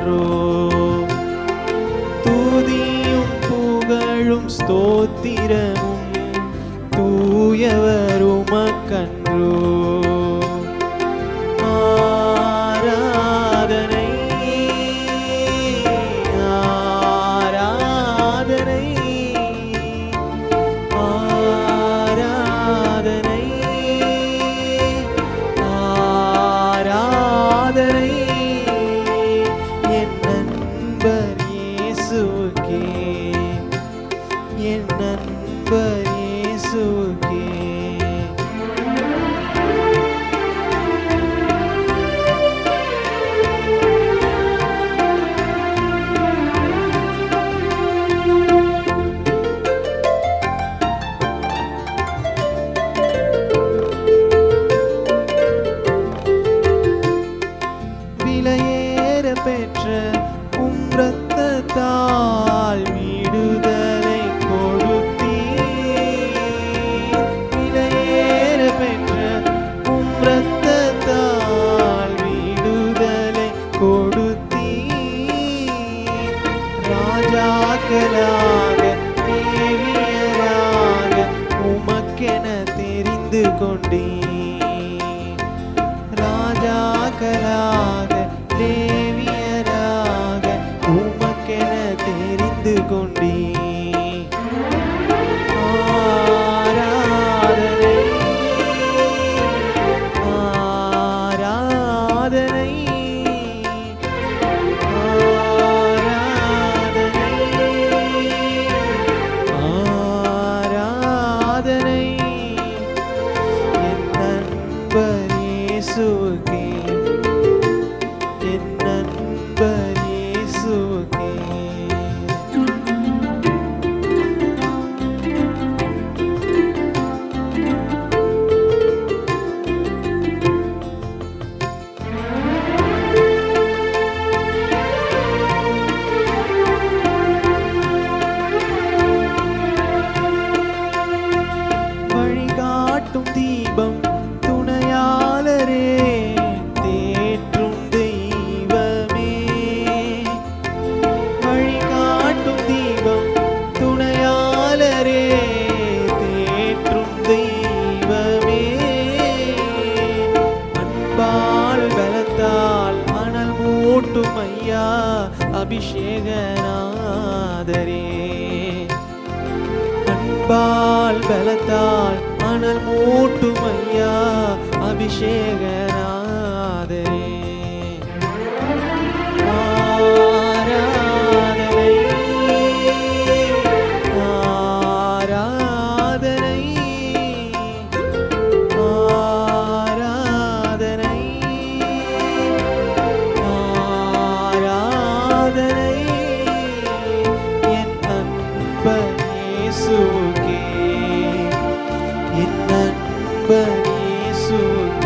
உமக்கன்றோ துதியும் புகழும் ஸ்தோத்திரமும் தூயவர் உமக்கன்றோ ஆராதனை ஆராதனை ஆராதனை ஆராதனை என் நண்பர் இயேசுவுக்கே என் நண்பர் இயேசுவுக்கே விலையேற பெற்ற உம் இரத்தத்தால் விடுதலை கொடுத்தீர் விலையேற பெற்ற உம் இரத்தத்தால் விடுதலை கொடுத்தீர் ராஜாக்களாக தேவியராக உமக்கென தெரிந்து கொண்டீர் ராஜாக்களாக லேவியராக உமக்கென தெரிந்து கொண்டீர் ஆராதனை ஆராதனை ஆராதனை என் நண்பர் இயேசுவுக்கே என் நண்பர் இயேசுவுக்கே வழிகாட்டும் தீபம் துணையாளரே தேற்றும் தெய்வமே வழிகாட்டும் தீபம் துணையாளரே தேற்றும் தெய்வமே அன்பால் பலத்தால் அனல் மூட்டும் ஐயா அபிஷேகநாதரே அன்பால் பலத்தால் அனல் மூட்டும் ஐயா அபிஷேகநாதரே ஆராதனை ஆராதனை ஆராதனை ஆராதனை என் நண்பர் இயேசுவுக்கே என் நண்பர் இயேசுவுக்கே